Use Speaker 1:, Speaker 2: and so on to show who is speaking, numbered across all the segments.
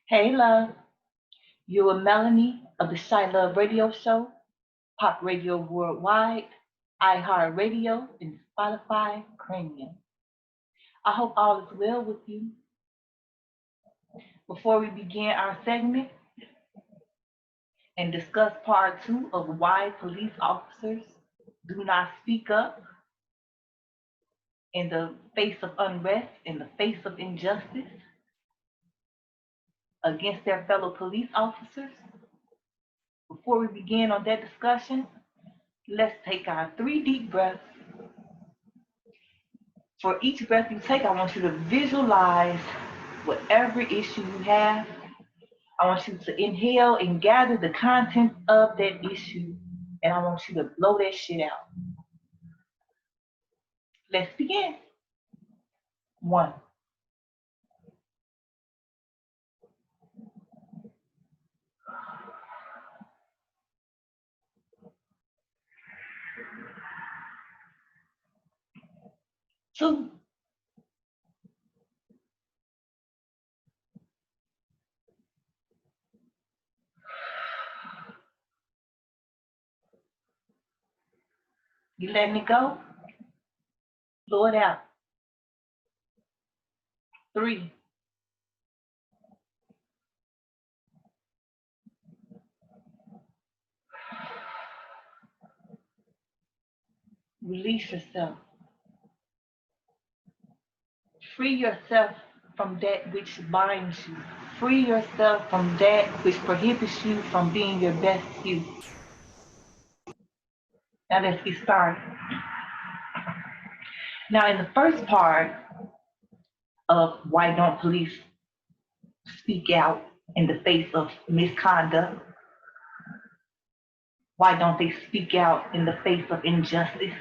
Speaker 1: Hey love, you are Melanie of the Shy Love Radio Show, Pop Radio Worldwide, iHeartRadio, and Spotify Premium. I hope all is well with you. Before we begin our segment and discuss part two of why police officers do not speak up in the face of unrest, in the face of injustice against their fellow police officers, before we begin on that discussion, let's take our 3 deep breaths. For each breath you take, I want you to visualize whatever issue you have. I want you to inhale and gather the contents of that issue, and I want you to blow that shit out. Let's begin. 1, 2, you letting it go? Blow it out. 3, release yourself. Free yourself from that which binds you. Free yourself from that which prohibits you from being your best you. Now let's get started. Now, in the first part of why don't police speak out in the face of misconduct, why don't they speak out in the face of injustice?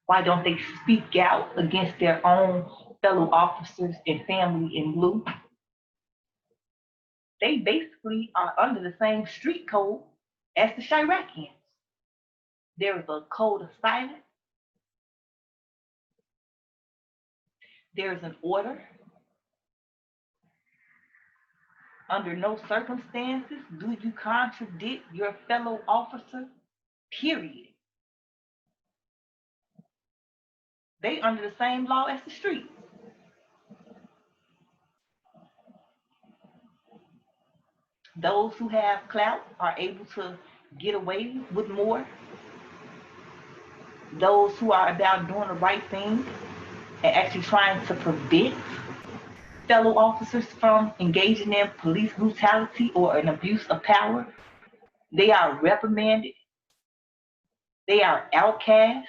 Speaker 1: Why don't they speak out against their own fellow officers and family in blue? They basically are under the same street code as the Chiracians. There is a code of silence. There is an order. Under no circumstances do you contradict your fellow officer, period. They under the same law as the streets. Those who have clout are able to get away with more. Those who are about doing the right thing and actually trying to prevent fellow officers from engaging in police brutality or an abuse of power, they are reprimanded. They are outcast.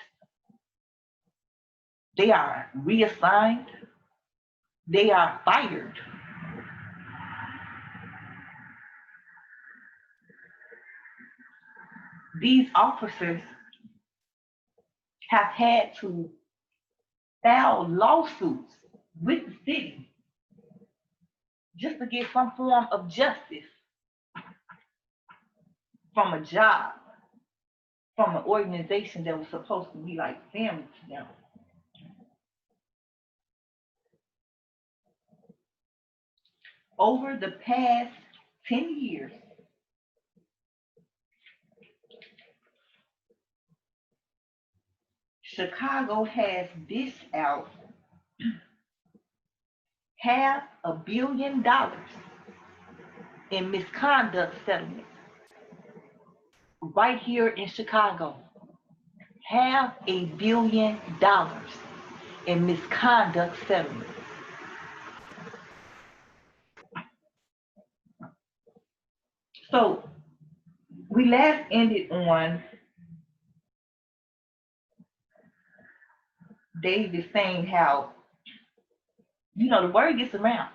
Speaker 1: They are reassigned. They are fired. These officers have had to file lawsuits with the city just to get some form of justice from a job, from an organization that was supposed to be like family to them. Over the past 10 years, Chicago has dished out $500 million in misconduct settlements right here in Chicago. $500 million in misconduct settlements. So we last ended on David saying how, the word gets around.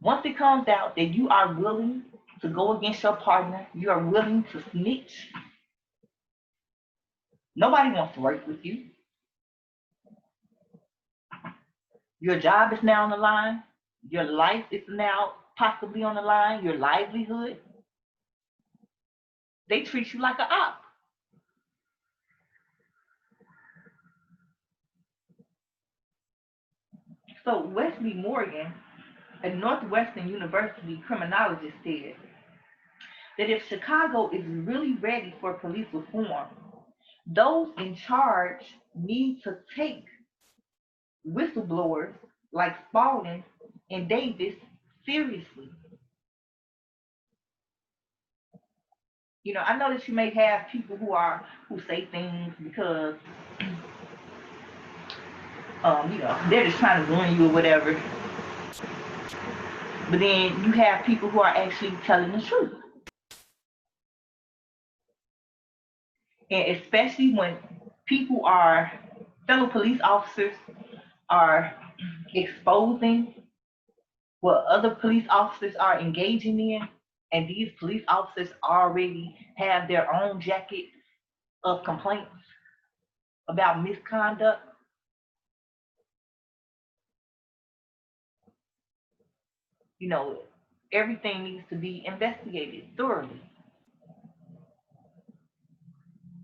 Speaker 1: Once it comes out that you are willing to go against your partner, you are willing to snitch, nobody wants to work with you. Your job is now on the line. Your life is now possibly on the line. Your livelihood. They treat you like an op. So Wesley Morgan A Northwestern University criminologist said that if Chicago is really ready for police reform, those in charge need to take whistleblowers like Spalding and Davis seriously. I know that you may have people who say things because they're just trying to ruin you or whatever. But then you have people who are actually telling the truth. And especially when fellow police officers are exposing what other police officers are engaging in, and these police officers already have their own jacket of complaints about misconduct. You know, everything needs to be investigated thoroughly,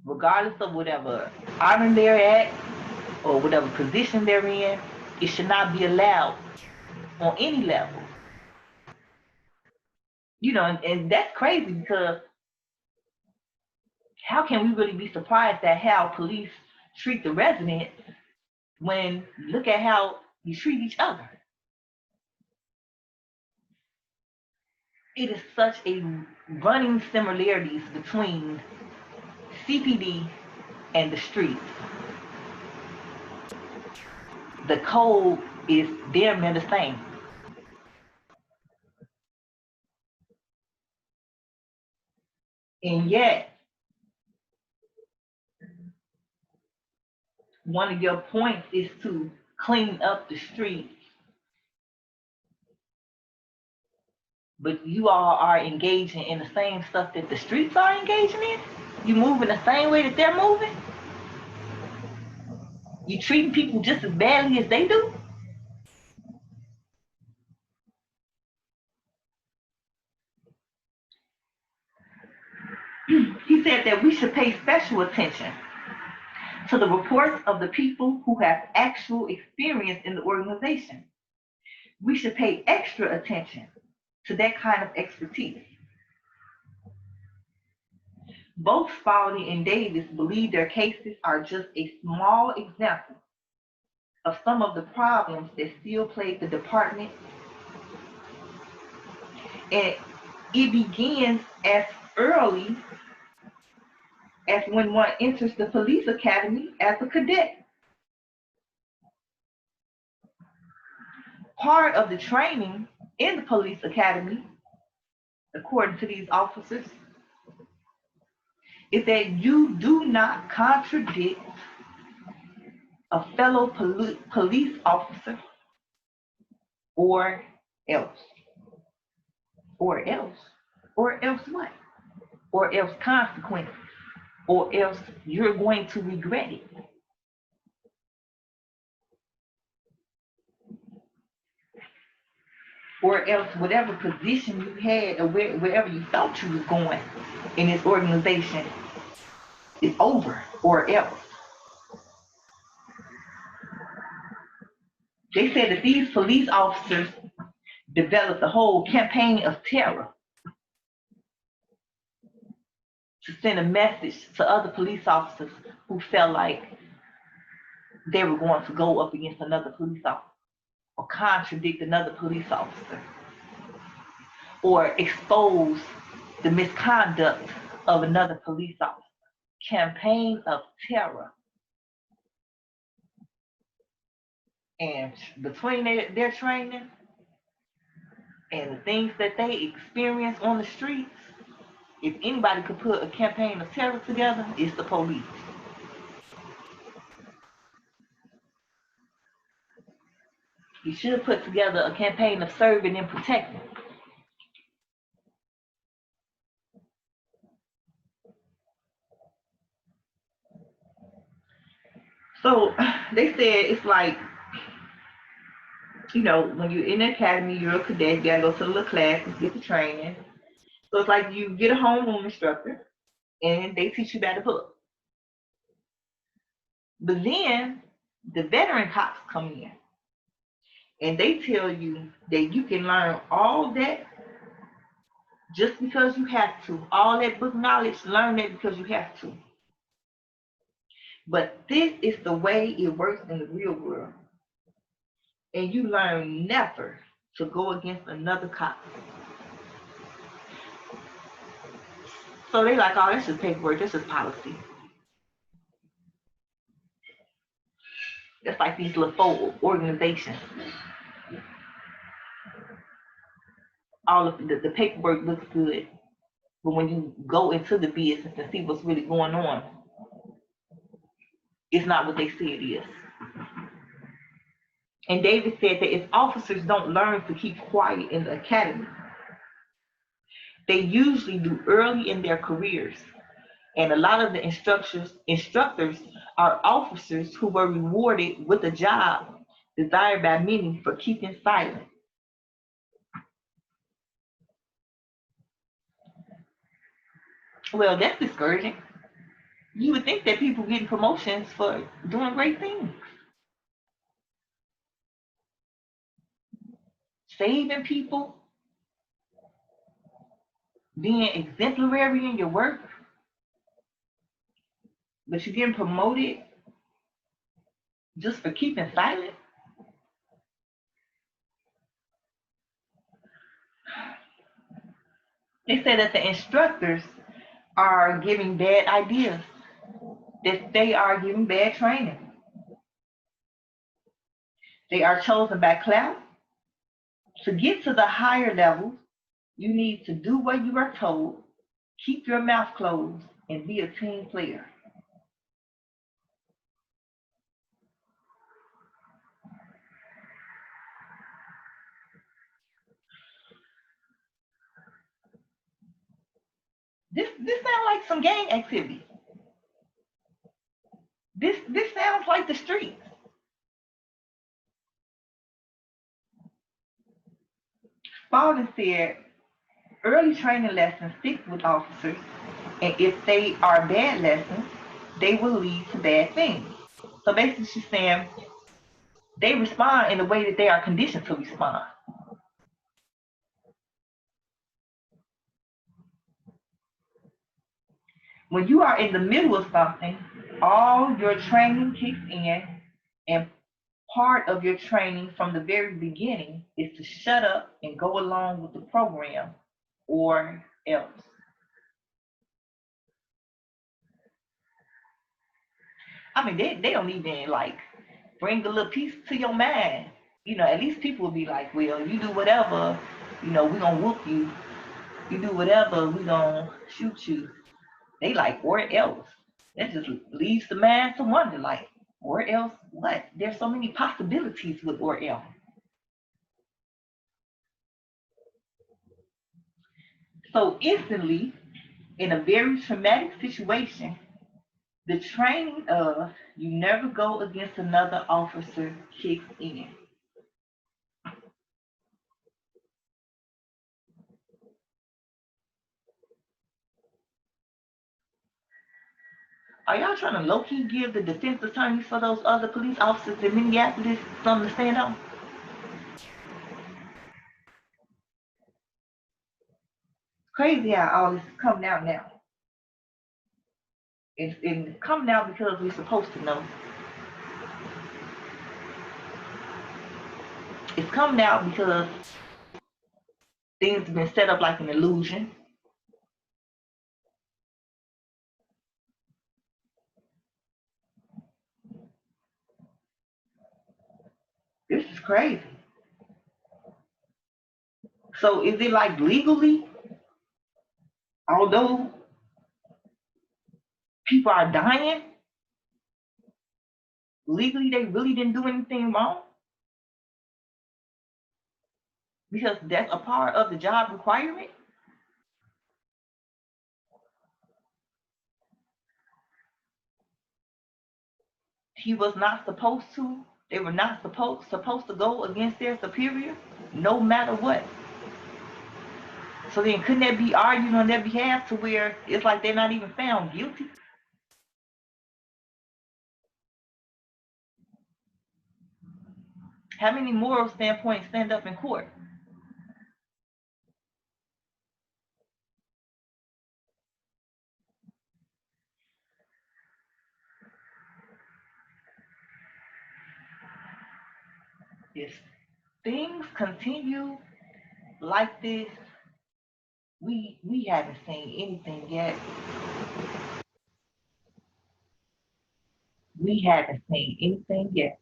Speaker 1: regardless of whatever honor they're at or whatever position they're in. It should not be allowed on any level. And that's crazy because how can we really be surprised at how police treat the residents when look at how you treat each other? It is such a running similarities between CPD and the streets. The code is damn near the same. And yet, one of your points is to clean up the streets, but you all are engaging in the same stuff that the streets are engaging in. You moving the same way that they're moving. You treating people just as badly as they do. He said that we should pay special attention to the reports of the people who have actual experience in the organization. We should pay extra attention to that kind of expertise. Both Spalding and Davis believe their cases are just a small example of some of the problems that still plague the department. And it begins as early as when one enters the police academy as a cadet. Part of the training in the police academy, according to these officers, is that you do not contradict a fellow police officer or else. Or else. Or else what? Or else consequences. Or else you're going to regret it. Or else whatever position you had or wherever you thought you was going in this organization is over. Or else. They said that these police officers developed a whole campaign of terror to send a message to other police officers who felt like they were going to go up against another police officer or contradict another police officer or expose the misconduct of another police officer. Campaign of terror. And between their training and the things that they experience on the streets, if anybody could put a campaign of terror together, it's the police. You should have put together a campaign of serving and protecting. So they said it's like, when you're in the academy, you're a cadet, you gotta go to the little classes, get the training. So it's like you get a homeroom instructor and they teach you by the book. But then the veteran cops come in And they tell you that you can learn all that just because you have to. All that book knowledge, learn that because you have to. But this is the way it works in the real world. And you learn never to go against another cop. So they like, oh, that's just paperwork, this is policy. That's like these little organizations. All of the paperwork looks good, but when you go into the business and see what's really going on, it's not what they say it is. And David said that if officers don't learn to keep quiet in the academy, they usually do early in their careers. And a lot of the instructors are officers who were rewarded with a job desired by many for keeping silent. Well, that's discouraging. You would think that people getting promotions for doing great things. Saving people, being exemplary in your work, but you're getting promoted just for keeping silent. They say that the instructors are giving bad ideas, that they are giving bad training. They are chosen by clout. To get to the higher levels, you need to do what you are told, keep your mouth closed, and be a team player. This sounds like some gang activity. This sounds like the streets. Spalding said early training lessons stick with officers, and if they are bad lessons, they will lead to bad things. So basically, she's saying they respond in the way that they are conditioned to respond. When you are in the middle of something, all your training kicks in, and part of your training from the very beginning is to shut up and go along with the program or else. I mean, they don't even like bring a little piece to your mind. At least people will be like, well, you do whatever, we're gonna whoop you. You do whatever, we're gonna shoot you. They like, or else. That just leaves the man to wonder, like, or else what? There's so many possibilities with or else. So instantly, in a very traumatic situation, the training of you never go against another officer kicks in. Are y'all trying to low-key give the defense attorneys for those other police officers in Minneapolis something to stand on? Crazy how all this is coming out now. It's coming out because we're supposed to know. It's coming out because things have been set up like an illusion. This is crazy. So is it like legally, although people are dying, legally they really didn't do anything wrong? Because that's a part of the job requirement? He was not supposed to. They were not supposed to go against their superior, no matter what. So then, couldn't that be argued on their behalf to where it's like they're not even found guilty? How many moral standpoints stand up in court? If things continue like this, we haven't seen anything yet. We haven't seen anything yet.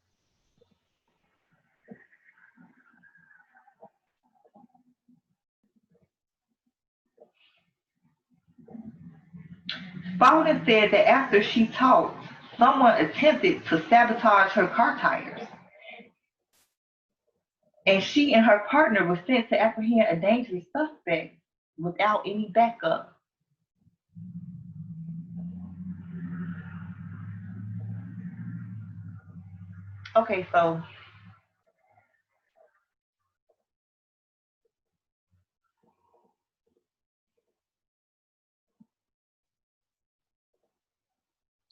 Speaker 1: Spalding said that after she talked, someone attempted to sabotage her car tires, and she and her partner were sent to apprehend a dangerous suspect without any backup. Okay, so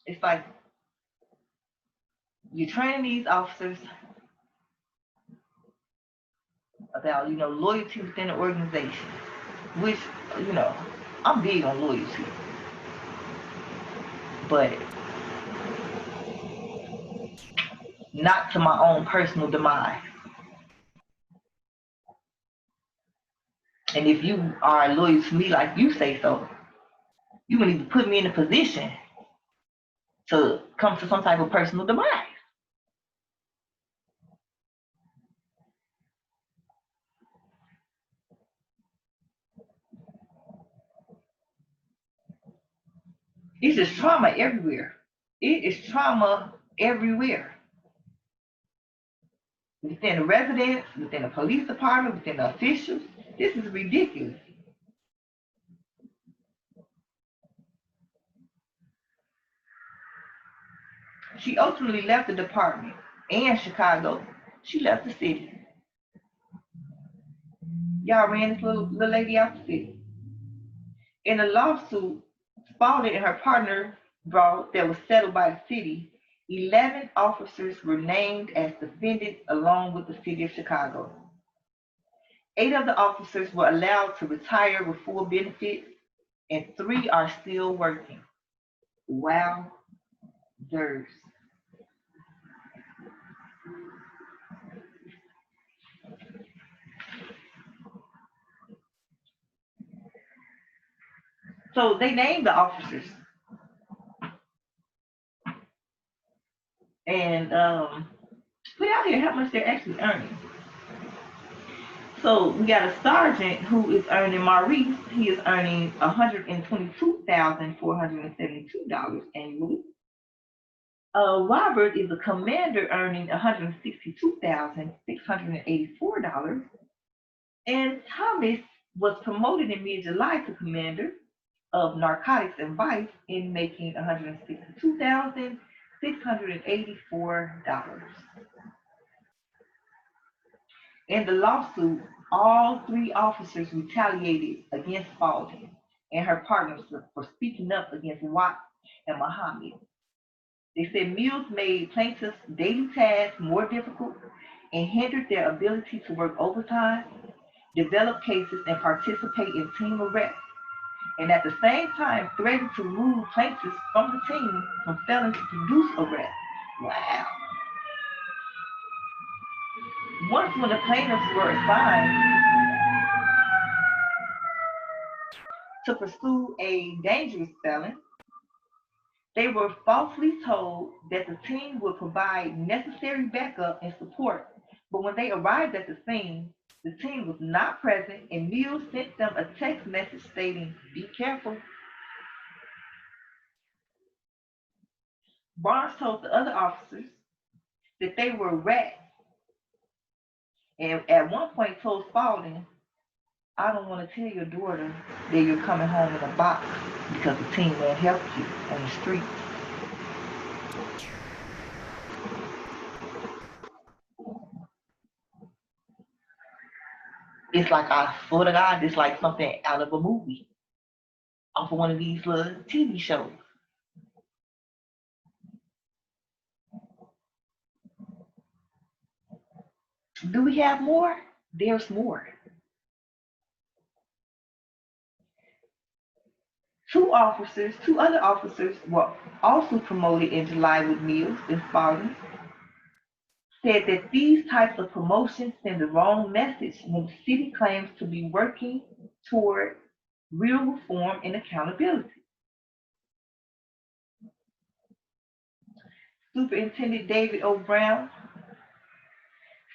Speaker 1: it's like you're training these officers about, loyalty within the organization, which, you know, I'm big on loyalty, but not to my own personal demise. And if you are loyal to me like you say so, you would need to put me in a position to come to some type of personal demise. It's just trauma everywhere. It is trauma everywhere. Within the residents, within the police department, within the officials. This is ridiculous. She ultimately left the department and Chicago. She left the city. Y'all ran this little lady out the city. In a lawsuit, Spalding and her partner brought that was settled by the city, 11 officers were named as defendants along with the city of Chicago. 8 of the officers were allowed to retire with full benefits, and 3 are still working. Wow, there's. So they named the officers and put out here how much they're actually earning. So we got a sergeant who is earning Maurice. He is earning $122,472 annually. Robert is a commander earning $162,684. And Thomas was promoted in mid-July to commander of narcotics and vice in making $162,684. In the lawsuit, all 3 officers retaliated against Spalding and her partners for speaking up against Watt and Muhammad. They said Mills made plaintiffs' daily tasks more difficult and hindered their ability to work overtime, develop cases, and participate in team arrests, and at the same time threatened to remove plaintiffs from the team from failing to produce arrests. Wow. Once, when the plaintiffs were assigned to pursue a dangerous felon, they were falsely told that the team would provide necessary backup and support, but when they arrived at the scene, the team was not present, and Mills sent them a text message stating, "Be careful." Barnes told the other officers that they were rats, and at one point told Spalding, "I don't want to tell your daughter that you're coming home in a box because the team won't help you on the street." It's like, I swear to God, it's like something out of a movie, off of one of these little TV shows. Do we have more? There's more. Two other officers were also promoted in July with meals and Spalding said that these types of promotions send the wrong message when the city claims to be working toward real reform and accountability. Superintendent David O. Brown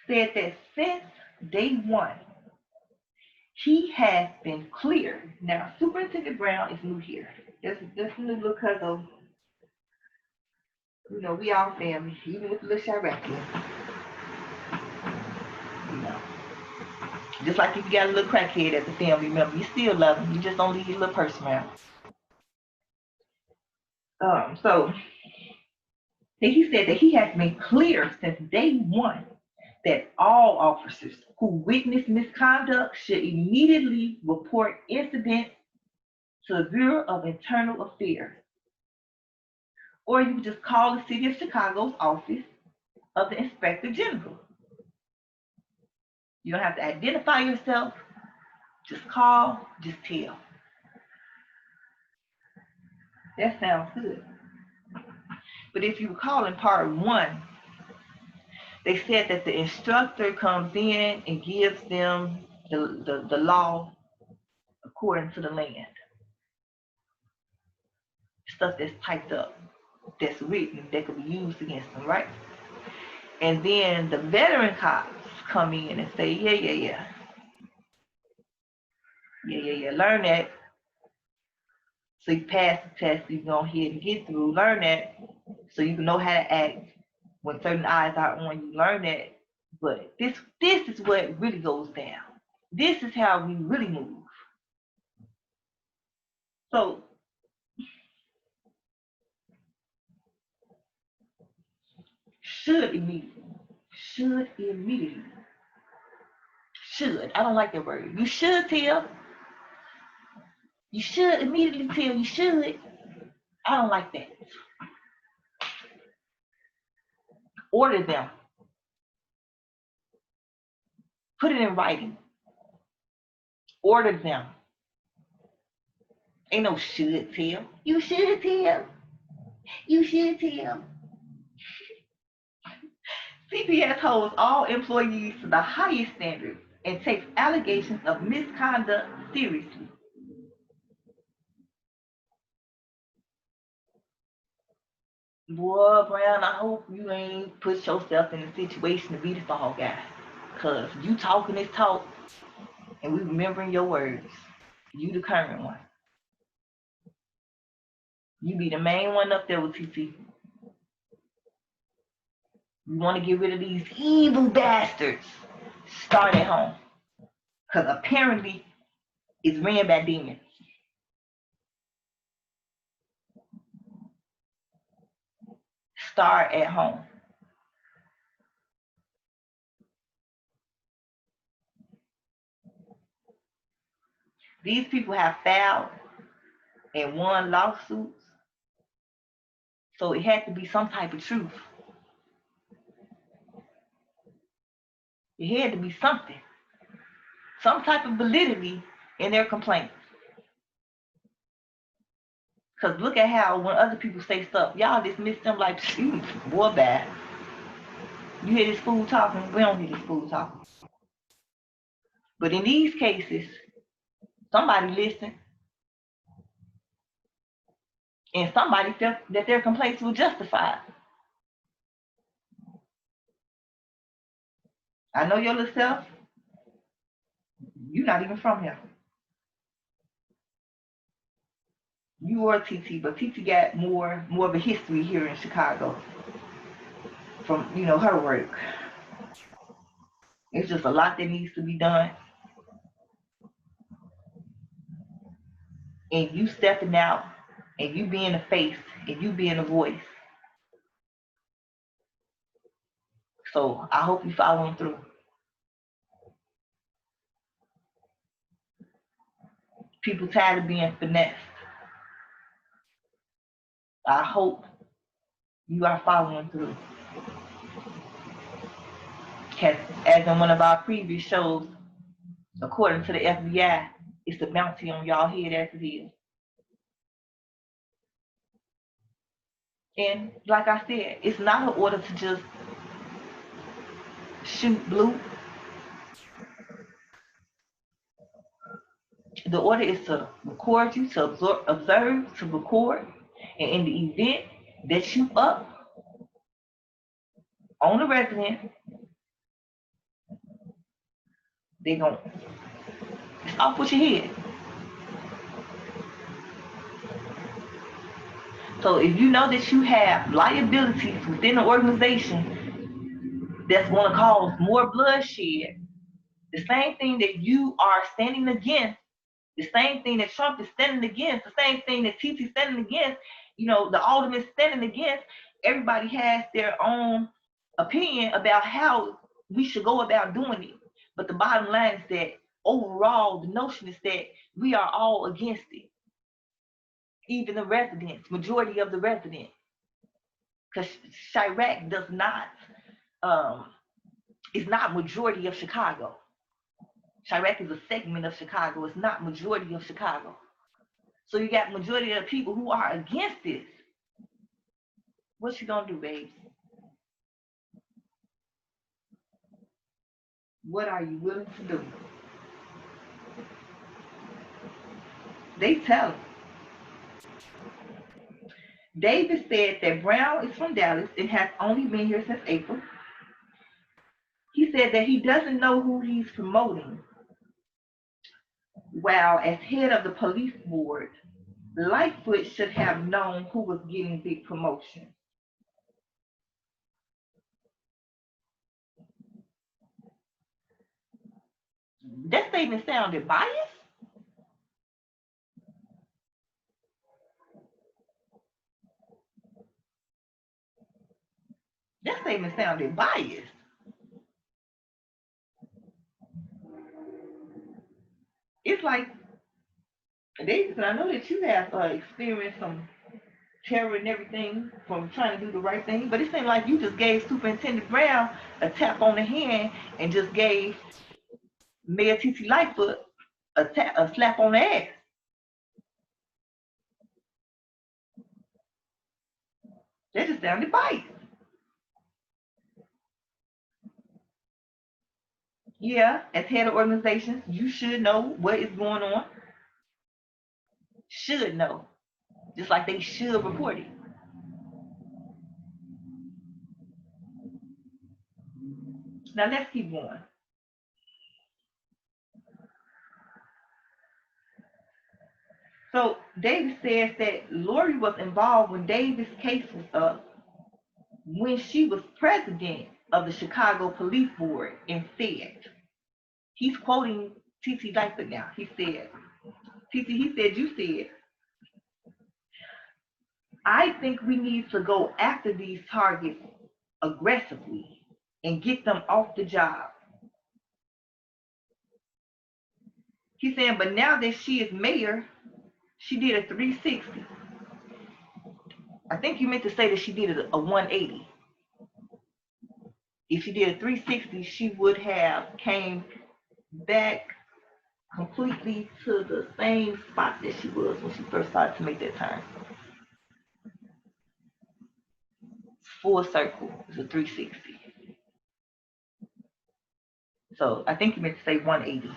Speaker 1: said that since day one, he has been clear. Now, Superintendent Brown is new here. Just new because of, we all family, even with the little Chirac here. You know, just like if you got a little crackhead as a family member, you still love him. You just don't leave your little purse around. So he said that he has been clear since day one that all officers who witness misconduct should immediately report incidents to the Bureau of Internal Affairs. Or you can just call the City of Chicago's office of the Inspector General. You don't have to identify yourself. Just call, just tell. That sounds good. But if you recall in part one, they said that the instructor comes in and gives them the law according to the land. Stuff that's typed up, that's written, that could be used against them, right? And then the veteran cops come in and say, yeah, learn that. So you pass the test, you can go ahead and get through, learn that, so you can know how to act when certain eyes are on you, learn that. But this is what really goes down. This is how we really move. So should immediately. I don't like that word. You should tell. You should immediately tell. You should. I don't like that. Order them. Put it in writing. Order them. Ain't no should tell. You should tell. You should tell. CPS holds all employees to the highest standards and takes allegations of misconduct seriously. Boy, Brown, I hope you ain't put yourself in a situation to be the fall guy. Because you talking this talk and we remembering your words. You the current one. You be the main one up there with TT. You want to get rid of these evil bastards. Start at home. Because apparently it's ran by demons. Start at home. These people have filed and won lawsuits. So it had to be some type of truth. It had to be something. Some type of validity in their complaints. Because look at how when other people say stuff, y'all dismiss them like, boy, bad. You hear this fool talking? We don't hear this fool talking. But in these cases, somebody listened. And somebody felt that their complaints were justified. I know your little self. You're not even from here. You are TT, but TT got more of a history here in Chicago from, her work. It's just a lot that needs to be done. And you stepping out and you being a face and you being a voice. So I hope you following through. People tired of being finessed. I hope you are following through. has, as in one of our previous shows, according to the FBI, it's a bounty on y'all head as it is. And like I said, it's not an order to just shoot blue. The order is to record you, to observe, to record, and in the event that you up on the resident, they're going, it's off with your head. So if you know that you have liabilities within the organization that's going to cause more bloodshed, the same thing that you are standing against, the same thing that Trump is standing against, the same thing that TT is standing against, you know, the aldermen standing against, everybody has their own opinion about how we should go about doing it. But the bottom line is that overall, the notion is that we are all against it. Even the residents, majority of the residents. Because Chirac does not, is not majority of Chicago. Chirac is a segment of Chicago. It's not majority of Chicago. So you got majority of the people who are against this. What you gonna do, babes? What are you willing to do? They tell him. David said that Brown is from Dallas and has only been here since April. He said that he doesn't know who he's promoting. While as head of the police board, Lightfoot should have known who was getting the promotion. That statement sounded biased. That statement sounded biased. It's like, David, I know that you have experienced some terror and everything from trying to do the right thing, but it seemed like you just gave Superintendent Brown a tap on the hand and just gave Mayor T.T. Lightfoot a slap on the ass. That just sounded biased. Yeah, as head of organizations, you should know what is going on. Should know, just like they should report it. Now let's keep going. So David says that Lori was involved when David's case was up when she was president of the Chicago Police Board and said, he's quoting T.T. Lightfoot now. He said, T.T., he said, you said, I think we need to go after these targets aggressively and get them off the job. He's saying, but now that she is mayor, she did a 360. I think you meant to say that she did a 180. If she did a 360, she would have came back completely to the same spot that she was when she first started to make that turn. Full circle is a 360. So I think you meant to say 180.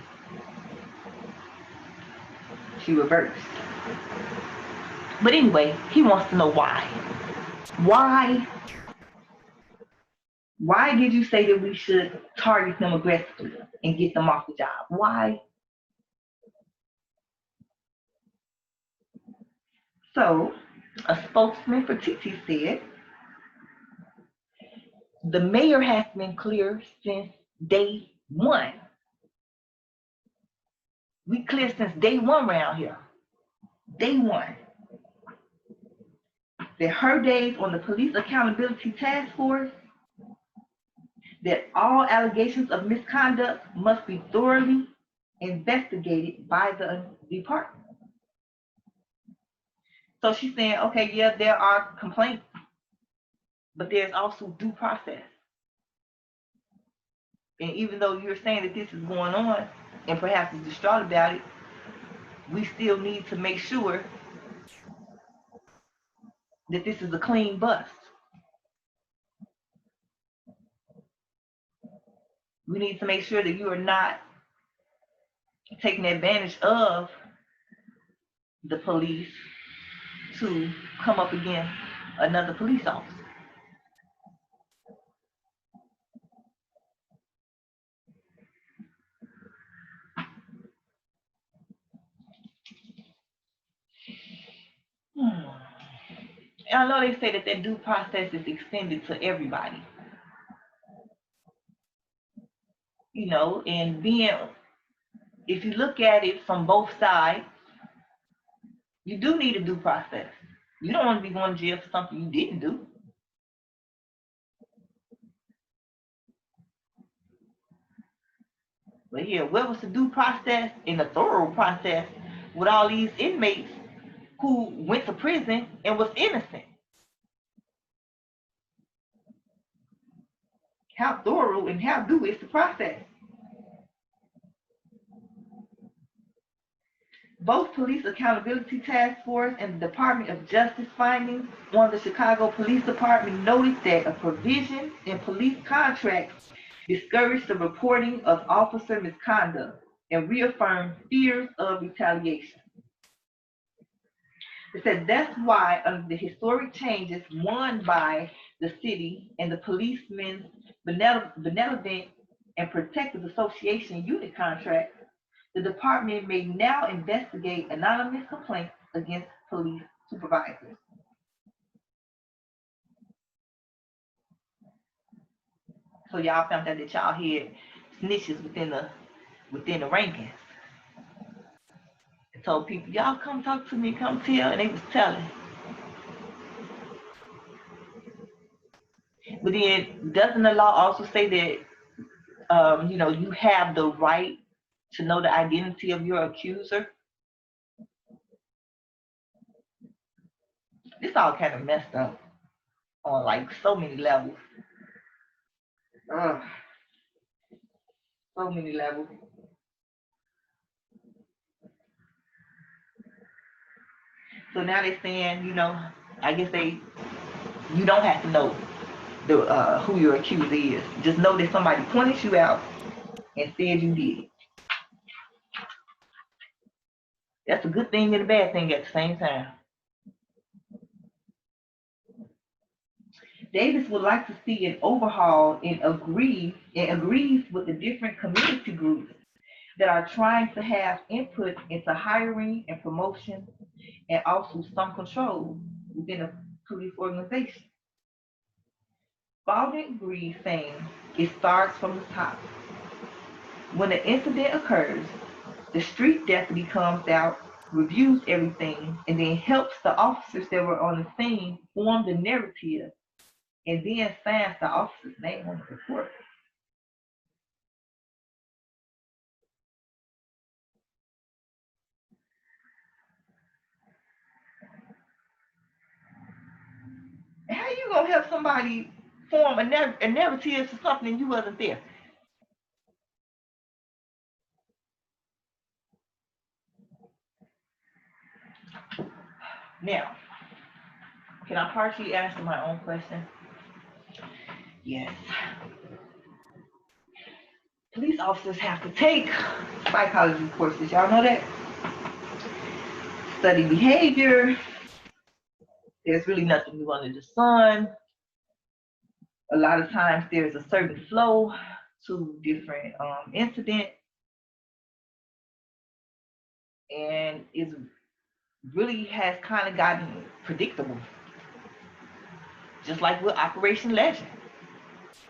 Speaker 1: She reversed. But anyway, he wants to know why. Why did you say that we should target them aggressively and get them off the job? Why? So a spokesman for TT said, the mayor has been clear since day one. We clear since day one around here. Day one. That her days on the Police Accountability Task Force, that all allegations of misconduct must be thoroughly investigated by the department. So she's saying, okay, yeah, there are complaints, but there's also due process. And even though you're saying that this is going on and perhaps is distraught about it, we still need to make sure that this is a clean bust. We need to make sure that you are not taking advantage of the police to come up against another police officer. And I know they say that that due process is extended to everybody, and if you look at it from both sides, you do need a due process. You don't want to be going to jail for something you didn't do. But here, where was the due process and the thorough process with all these inmates who went to prison and was innocent? How thorough and how due is the process? Both Police Accountability Task Force and the Department of Justice findings on the Chicago Police Department noted that a provision in police contracts discouraged the reporting of officer misconduct and reaffirmed fears of retaliation. It said that's why under the historic changes won by the city and the Policemen's Benevolent and Protective Association unit contract, the department may now investigate anonymous complaints against police supervisors. So y'all found out that y'all had snitches within the rankings. I told people, y'all come talk to me, come tell, and they was telling. But then doesn't the law also say that you have the right to know the identity of your accuser? This all kind of messed up on like so many levels. So many levels. So now they're saying, I guess you don't have to know who your accuser is. Just know that somebody pointed you out and said you did. That's a good thing and a bad thing at the same time. Davis would like to see an overhaul and agrees with the different community groups that are trying to have input into hiring and promotion and also some control within a police organization. Spalding agrees, saying it starts from the top. When an incident occurs, the street deputy comes out, reviews everything, and then helps the officers that were on the scene form the narrative and then signs the officer's name on the report. How you gonna help somebody form a narrative for something you wasn't there? Now, can I partially answer my own question? Yes. Police officers have to take psychology courses. Y'all know that? Study behavior. There's really nothing new under the sun. A lot of times there's a certain flow to different incidents. And it really has kind of gotten predictable. Just like with Operation Legend.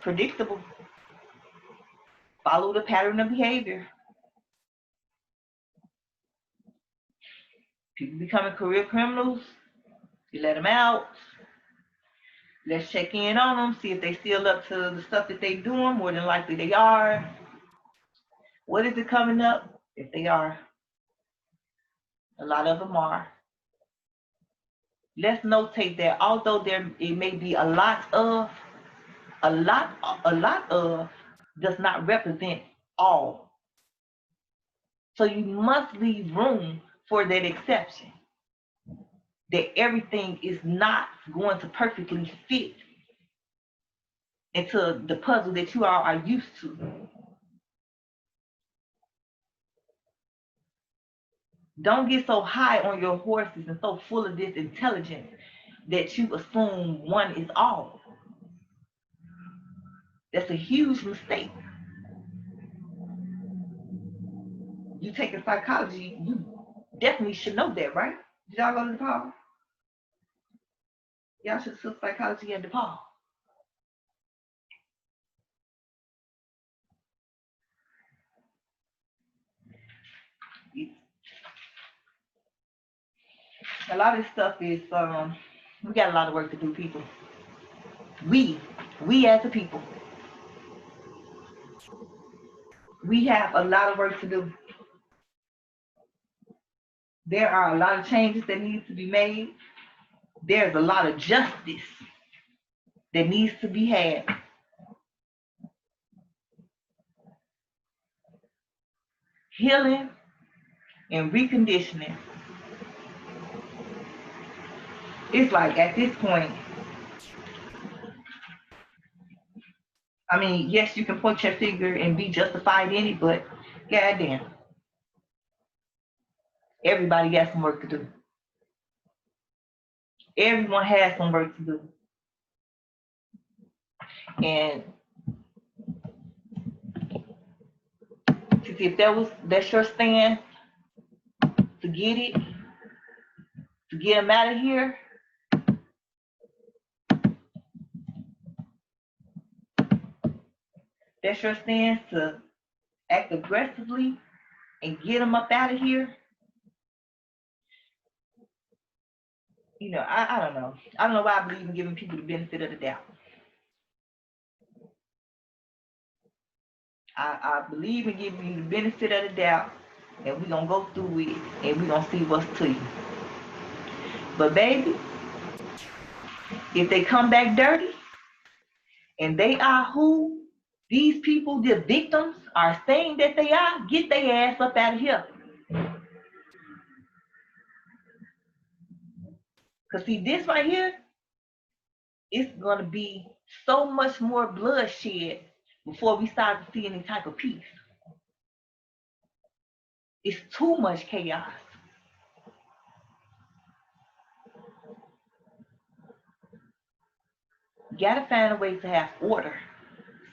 Speaker 1: Predictable. Follow the pattern of behavior. People becoming career criminals, you let them out. Let's check in on them, see if they still up to the stuff that they're doing. More than likely they are. What is it coming up? If they are, a lot of them are. Let's notate that although it may be a lot of does not represent all. So you must leave room for that exception, that everything is not going to perfectly fit into the puzzle that you all are used to. Don't get so high on your horses and so full of this intelligence that you assume one is all. That's a huge mistake. You take a psychology, you definitely should know that, right? Did y'all go to DePaul? Y'all should took psychology at DePaul. A lot of this stuff is, we got a lot of work to do, people. We as a people, we have a lot of work to do. There are a lot of changes that need to be made. There's a lot of justice that needs to be had. Healing and reconditioning. It's like at this point, I mean, yes, you can point your finger and be justified in it, but goddamn, everybody got some work to do. Everyone has some work to do. And if that's your stand to get it, to get them out of here, that's your stance to act aggressively and get them up out of here. You know, I don't know. I don't know why I believe in giving people the benefit of the doubt. I believe in giving you the benefit of the doubt, and we're going to go through it, and we're going to see what's to you. But baby, if they come back dirty, and they are who these people, the victims, are saying that they are, get their ass up out of here. Because see, this right here, it's going to be so much more bloodshed before we start to see any type of peace. It's too much chaos. You gotta find a way to have order.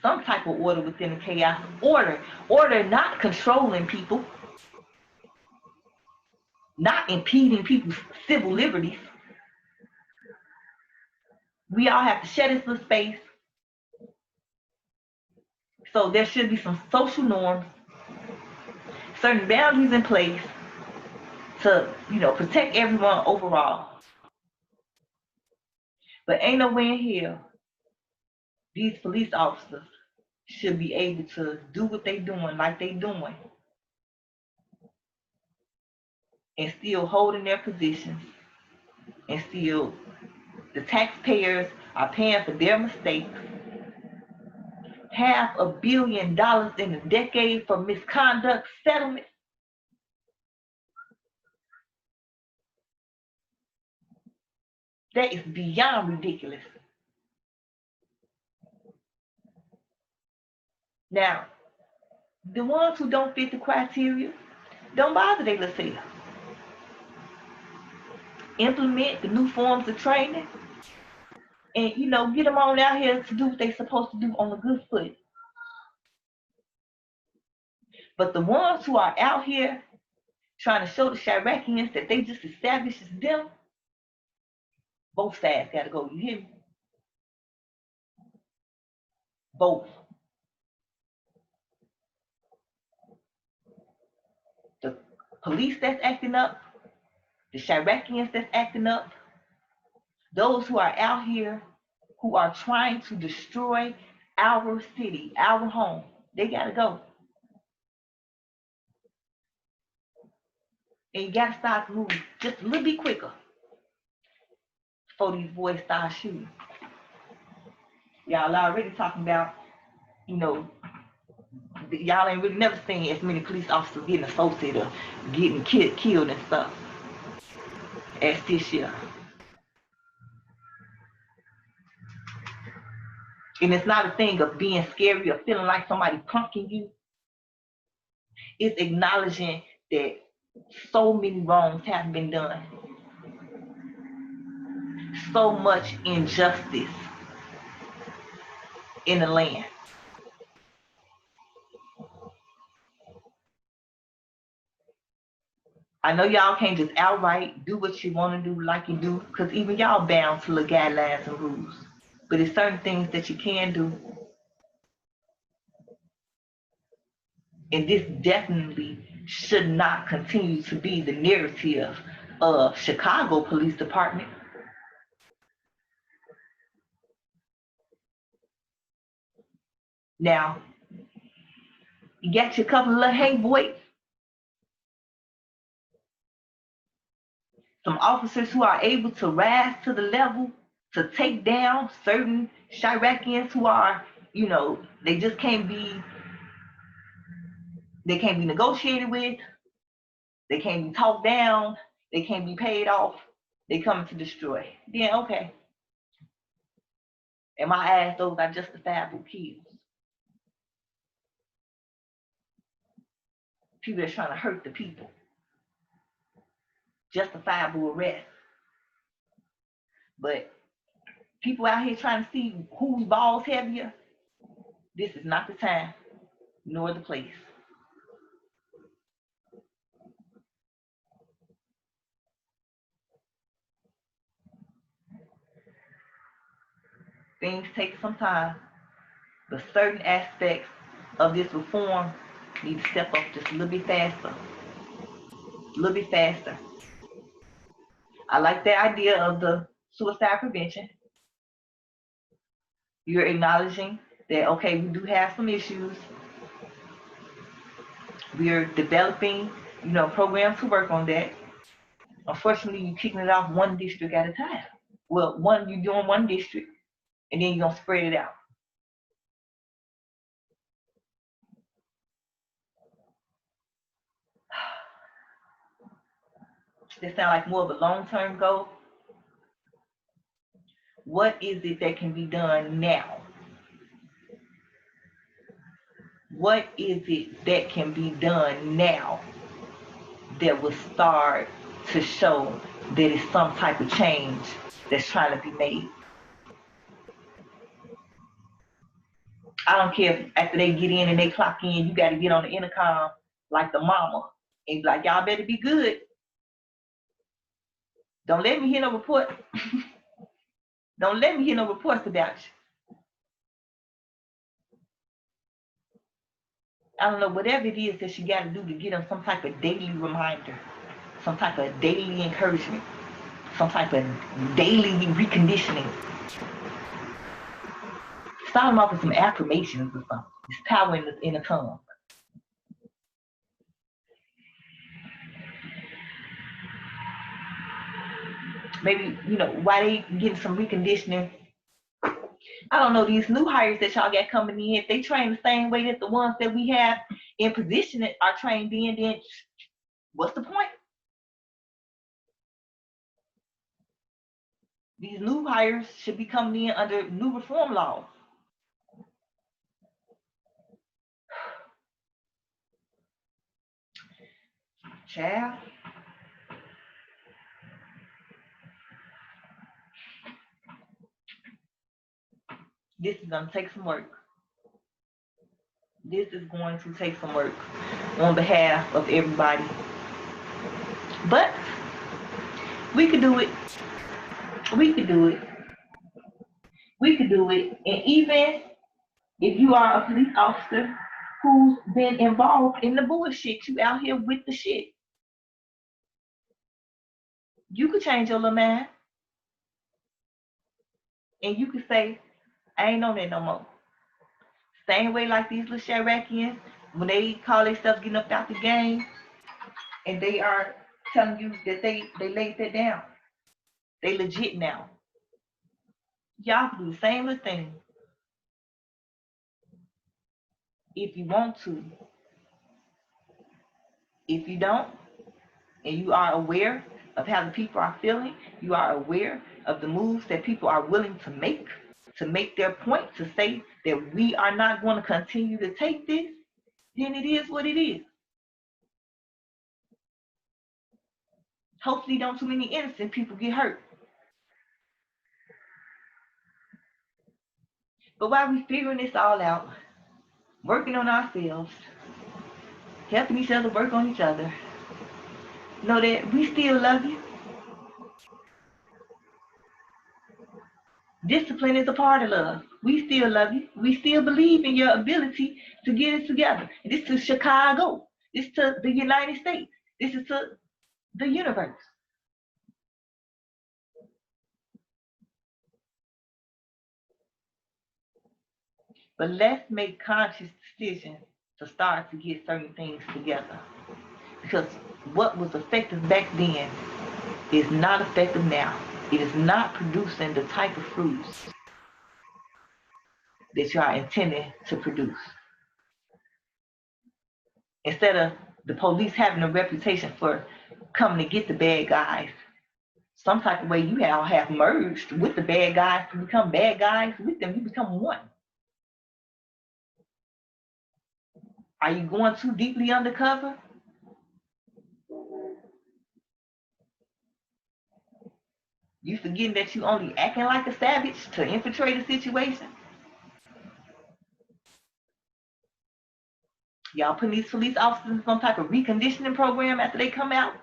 Speaker 1: Some type of order within the chaos. Order not controlling people, not impeding people's civil liberties. We all have to share this little space. So there should be some social norms, certain boundaries in place to, protect everyone overall. But ain't no way in hell these police officers should be able to do what they doing like they doing and still holding their positions, and still the taxpayers are paying for their mistakes. $500 million in a decade for misconduct settlement. That is beyond ridiculous. Now, the ones who don't fit the criteria, don't bother themselves. Implement the new forms of training and, get them on out here to do what they're supposed to do on a good foot. But the ones who are out here trying to show the Chiracians that they just as savage as them, both sides got to go. You hear me? Both. The police that's acting up, the Chiracians that's acting up, those who are out here who are trying to destroy our city, our home, they got to go. And you got to start moving just a little bit quicker before these boys start shooting. Y'all already talking about, Y'all ain't really never seen as many police officers getting assaulted or getting killed and stuff as this year. And it's not a thing of being scary or feeling like somebody punking you. It's acknowledging that so many wrongs have been done. So much injustice in the land. I know y'all can't just outright do what you want to do like you do, because even y'all bound to the guidelines and rules. But there's certain things that you can do. And this definitely should not continue to be the narrative of Chicago Police Department. Now, you got your couple of little hey boys, some officers who are able to rise to the level to take down certain Chiracians who are, they just can't be negotiated with, they can't be talked down, they can't be paid off, they coming to destroy. Then okay. In my eyes, those are justifiable kills. People that's trying to hurt the people. Justifiable arrest. But people out here trying to see whose balls heavier, this is not the time nor the place. Things take some time, but certain aspects of this reform need to step up just a little bit faster. A little bit faster. I like the idea of the suicide prevention. You're acknowledging that, okay, we do have some issues. We're developing, programs to work on that. Unfortunately, you're kicking it off one district at a time. Well, you're doing one district, and then you're gonna spread it out. That sounds like more of a long-term goal. What is it that can be done now? What is it that can be done now that will start to show that it's some type of change that's trying to be made? I don't care if after they get in and they clock in, you got to get on the intercom like the mama and be like, y'all better be good. Don't let me hear no report. Don't let me hear no reports about you. I don't know, whatever it is that you got to do to get them some type of daily reminder, some type of daily encouragement, some type of daily reconditioning. Start them off with some affirmations or something. There's power in the tongue. Maybe, why they getting some reconditioning. I don't know, these new hires that y'all got coming in, if they train the same way that the ones that we have in position are trained in, then what's the point? These new hires should be coming in under new reform laws. Child. This is going to take some work. This is going to take some work on behalf of everybody. But we could do it. We could do it. We could do it. And even if you are a police officer who's been involved in the bullshit, you out here with the shit, you could change your little mind. And you could say, I ain't on that no more. Same way like these little Chiracians, when they call themselves getting up out the game, and they are telling you that they laid that down. They legit now. Y'all can do the same little thing. if you want to. If you don't, and you are aware of how the people are feeling, you are aware of the moves that people are willing to make their point, to say that we are not going to continue to take this, then it is what it is. Hopefully don't too many innocent people get hurt. But while we figuring this all out, working on ourselves, helping each other work on each other, know that we still love you. Discipline is a part of love. We still love you. We still believe in your ability to get it together. And this is Chicago. This is to the United States. This is to the universe. But let's make conscious decisions to start to get certain things together. Because what was effective back then is not effective now. It is not producing the type of fruits that you are intending to produce. Instead of the police having a reputation for coming to get the bad guys, some type of way you all have merged with the bad guys to become bad guys with them. You become one. Are you going too deeply undercover? You forgetting that you only acting like a savage to infiltrate a situation? Y'all putting these police officers in some type of reconditioning program after they come out?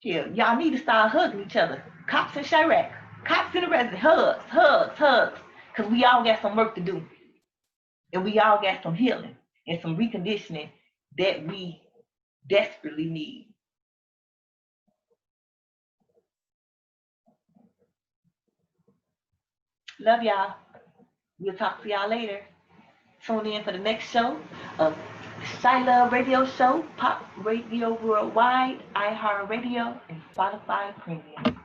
Speaker 1: Yeah, y'all need to start hugging each other. Cops in Chirac, cops in the resident, hugs, hugs, hugs. Because we all got some work to do. And we all got some healing and some reconditioning that we desperately need. Love y'all. We'll talk to y'all later. Tune in for the next show of Shy Love Radio Show, Pop Radio Worldwide, iHeartRadio, and Spotify Premium.